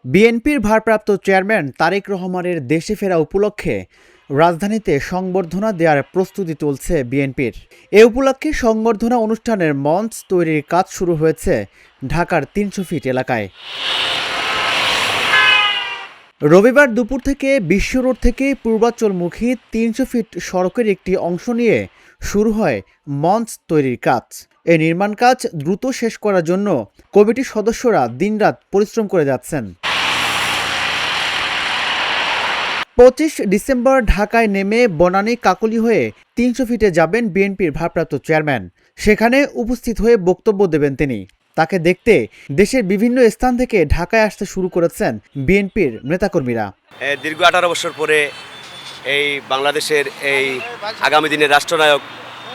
বিএনপির ভারপ্রাপ্ত চেয়ারম্যান তারেক রহমানের দেশে ফেরা উপলক্ষে রাজধানীতে সংবর্ধনা দেওয়ার প্রস্তুতি চলছে বিএনপির। এ উপলক্ষে সংবর্ধনা অনুষ্ঠানের মঞ্চ তৈরির কাজ শুরু হয়েছে ঢাকার ৩০০ ফিট এলাকায়। রবিবার দুপুর থেকে বিশ্ব রোড থেকে পূর্বাঞ্চলমুখী ৩০০ ফিট সড়কের একটি অংশ নিয়ে শুরু হয় মঞ্চ তৈরির কাজ। এই নির্মাণ কাজ দ্রুত শেষ করার জন্য কমিটির সদস্যরা দিনরাত পরিশ্রম করে যাচ্ছেন। ২৫ ডিসেম্বর ঢাকায় নেমে বনানী কাকলী হয়ে ৩০০ ফিটে যাবেন বিএনপির ভারপ্রাপ্ত চেয়ারম্যান। সেখানে উপস্থিত হয়ে বক্তব্য দেবেন তিনি। তাকে দেখতে দেশের বিভিন্ন স্থান থেকে ঢাকায় আসতে শুরু করেছেন বিএনপির নেতাকর্মীরা। দীর্ঘ ১৮ বছর পরে এই বাংলাদেশের এই আগামী দিনের রাষ্ট্রনায়ক,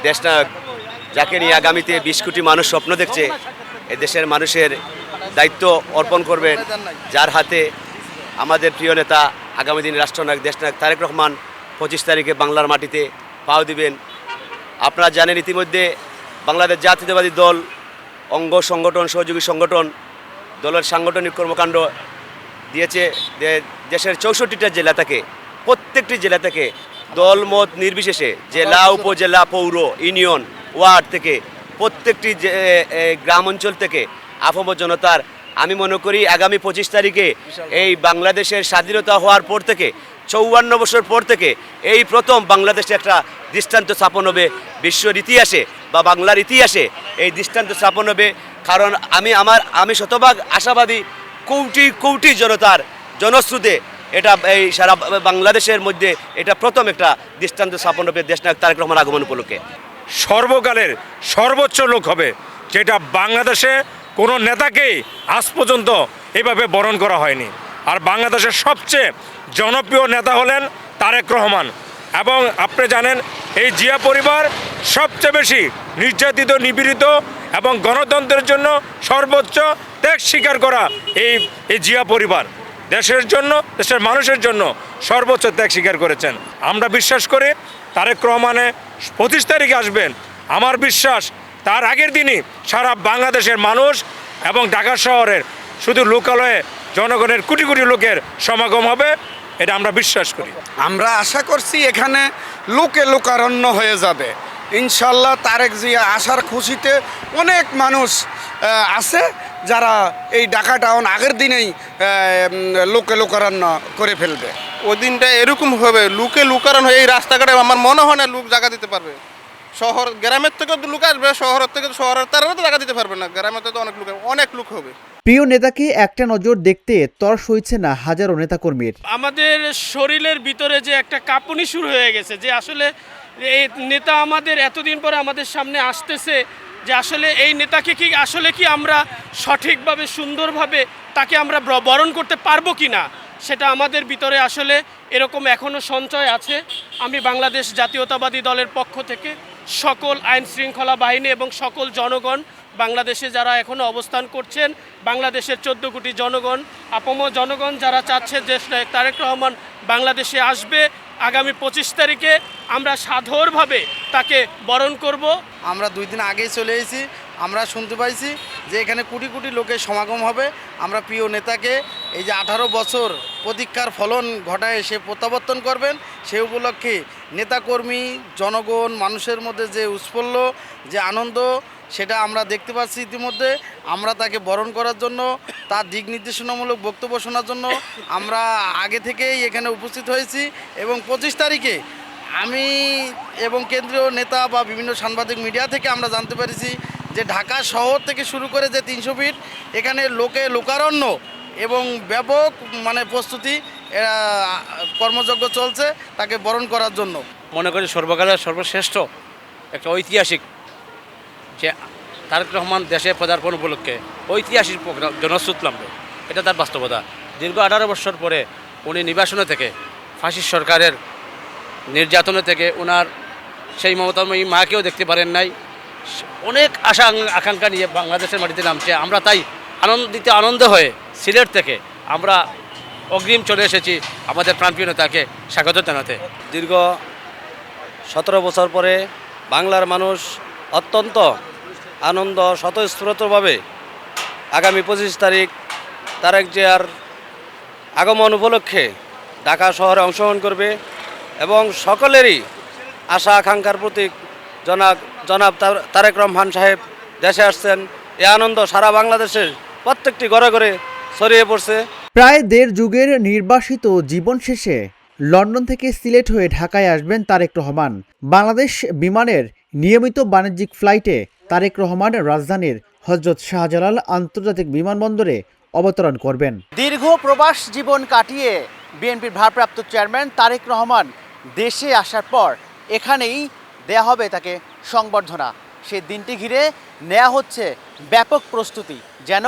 দেশনায়ক, যাকে নিয়ে আগামীতে ২০ কোটি মানুষ স্বপ্ন দেখছে, এই দেশের মানুষের দায়িত্ব অর্পণ করবেন, যার হাতে আমাদের প্রিয় নেতা আগামী দিনের রাষ্ট্রনায়ক, দেশনায়ক তারেক রহমান ২৫ তারিখে বাংলার মাটিতে পাও দিবেন। আপনারা জানেন ইতিমধ্যে বাংলাদেশ জাতীয়তাবাদী দল অঙ্গ সংগঠন, সহযোগী সংগঠন, দলের সাংগঠনিক কর্মকাণ্ড দিয়েছে দেশের ৬৪টা জেলা থেকে, প্রত্যেকটি জেলা থেকে দলমত নির্বিশেষে, জেলা, উপজেলা, পৌর, ইউনিয়ন, ওয়ার্ড থেকে, প্রত্যেকটি গ্রাম অঞ্চল থেকে আপামর জনতার, আমি মনে করি আগামী ২৫ তারিখে এই বাংলাদেশের স্বাধীনতা হওয়ার পর থেকে ৫৪ বছর পর থেকে এই প্রথম বাংলাদেশে একটা দৃষ্টান্ত স্থাপন হবে বিশ্বের ইতিহাসে বা বাংলার ইতিহাসে। এই দৃষ্টান্ত স্থাপন হবে, কারণ আমি শতভাগ আশাবাদী কোটি কোটি জনতার জনশ্রুতে এটা এই সারা বাংলাদেশের মধ্যে এটা প্রথম একটা দৃষ্টান্ত স্থাপন হবে দেশনায়ক তারেক রহমান আগমন উপলক্ষে। সর্বকালের সর্বোচ্চ লোক হবে, যেটা বাংলাদেশে কোনো নেতাকেই আজ পর্যন্ত এইভাবে বরণ করা হয়নি। আর বাংলাদেশের সবচেয়ে জনপ্রিয় নেতা হলেন তারেক রহমান। এবং আপনি জানেন এই জিয়া পরিবার সবচেয়ে বেশি নির্যাতিত, নিপীড়িত এবং গণতন্ত্রের জন্য সর্বোচ্চ ত্যাগ স্বীকার করা এই জিয়া পরিবার দেশের জন্য, দেশের মানুষের জন্য সর্বোচ্চ ত্যাগ স্বীকার করেছেন। আমরা বিশ্বাস করি তারেক রহমানে ২৫ তারিখে আসবেন। আমার বিশ্বাস তার আগের দিনই সারা বাংলাদেশের মানুষ এবং ঢাকা শহরের শুধু লোকালয়ে জনগণের কোটি কোটি লোকের সমাগম হবে, এটা আমরা বিশ্বাস করি। আমরা আশা করছি এখানে লোকে লোকারণ্য হয়ে যাবে ইনশাল্লাহ। তারেক জিয়া আসার খুশিতে অনেক মানুষ আছে যারা এই ঢাকা টাউন আগের দিনেই লোকে লোকারণ্য করে ফেলবে। ওই দিনটা এরকম হবে, লোকে লোকারণ্য হয়ে এই রাস্তাঘাটে আমার মনে হয় না লোক জায়গা দিতে পারবে। শহর গ্রামের থেকে লোক আসবে, শহরের থেকে শহরের তারা তো জায়গা দিতে পারবে না, গ্রামের তো অনেক লোক হবে। প্রিয় নেতাকে একটা নজর দেখতে তর সইছে না হাজারো নেতাকর্মীর। আমাদের শরীরের ভিতরে যে একটা কাঁপুনি শুরু হয়ে গেছে, যে আসলে এই নেতা আমাদের এতদিন পরে আমাদের সামনে আসতেছে, যে আসলে এই নেতাকে কি আমরা সঠিকভাবে সুন্দরভাবে তাকে আমরা বরণ করতে পারবো কি না, সেটা আমাদের ভিতরে আসলে এরকম এখনও সঞ্চয় আছে। আমি বাংলাদেশ জাতীয়তাবাদী দলের পক্ষ থেকে সকল আইন শৃঙ্খলা বাহিনী এবং সকল জনগণ, বাংলাদেশে যারা এখনও অবস্থান করছেন, বাংলাদেশের ১৪ কোটি জনগণ, আপামর জনগণ যারা চাচ্ছে দেশনায়ক তারেক রহমান বাংলাদেশে আসবে, আগামী ২৫ তারিখে আমরা সাদরভাবে তাকে বরণ করব। আমরা ২ দিন আগেই চলে এসেছি, আমরা শুনতে পাইছি যে এখানে কোটি কোটি লোকের সমাগম হবে। আমরা প্রিয় নেতাকে এই যে ১৮ বছর প্রতীক্ষার ফলন ঘটায় সে প্রত্যাবর্তন করবেন, সে উপলক্ষে নেতাকর্মী, জনগণ, মানুষের মধ্যে যে উৎফুল্ল, যে আনন্দ, সেটা আমরা দেখতে পাচ্ছি ইতিমধ্যে। আমরা তাকে বরণ করার জন্য, তার দিক নির্দেশনামূলক বক্তব্য শোনার জন্য আমরা আগে থেকেই এখানে উপস্থিত হয়েছি। এবং ২৫ তারিখে আমি এবং কেন্দ্রীয় নেতা বা বিভিন্ন সাংবাদিক মিডিয়া থেকে আমরা জানতে পেরেছি যে ঢাকা শহর থেকে শুরু করে যে ৩০০ ফিট এখানে লোকে লোকারণ্য এবং ব্যাপক প্রস্তুতি কর্মযজ্ঞ চলছে তাকে বরণ করার জন্য। মনে করি সর্বকালের সর্বশ্রেষ্ঠ একটা ঐতিহাসিক, যে তারেক রহমান দেশে পদার্পণ উপলক্ষে ঐতিহাসিক জনস্রোত নামবে, এটা তার বাস্তবতা। দীর্ঘ ১৮ বছর পরে উনি নির্বাসনে থেকে, ফাঁসির সরকারের নির্যাতনে থেকে, ওনার সেই মমতাময়ী মাকেও দেখতে পারেন নাই, অনেক আশা আকাঙ্ক্ষা নিয়ে বাংলাদেশের মাটিতে নামছে। আমরা তাই আনন্দ হয়ে সিলেট থেকে আমরা অগ্রিম চলে এসেছি আমাদের প্রাণপ্রিয় নেতাকে স্বাগত জানাতে। দীর্ঘ ১৭ বছর পরে বাংলার মানুষ অত্যন্ত আনন্দ স্বতঃস্ফূর্তভাবে আগামী ২৫ তারিখ তারেক জিয়ার আগমন উপলক্ষে ঢাকা শহরে অংশগ্রহণ করবে এবং সকলেরই আশা আকাঙ্ক্ষার প্রতীক জনাব তারেক রহমান সাহেব দেশে আসছেন। এই আনন্দ সারা বাংলাদেশের প্রত্যেকটি ঘরে ঘরে ছড়িয়ে পড়ছে। প্রায় দেড় যুগের নির্বাসিত জীবন শেষে লন্ডন থেকে সিলেট হয়ে ঢাকায় আসবেন তারেক রহমান। বাংলাদেশ বিমানের নিয়মিত বাণিজ্যিক ফ্লাইটে তারেক রহমান রাজধানীর হযরত শাহজালাল আন্তর্জাতিক বিমানবন্দরে অবতরণ করবেন। দীর্ঘ প্রবাস জীবন কাটিয়ে বিএনপির ভারপ্রাপ্ত চেয়ারম্যান তারেক রহমান দেশে আসার পর এখানেই দেয়া হবে তাকে সংবর্ধনা। সেই দিনটি ঘিরে নেওয়া হচ্ছে ব্যাপক প্রস্তুতি, যেন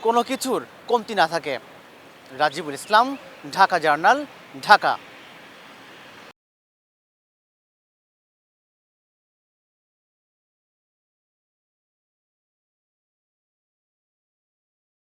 কোনো কিছুর কমতি না থাকে। রাজিবুল ইসলাম, ঢাকা জার্নাল, ঢাকা।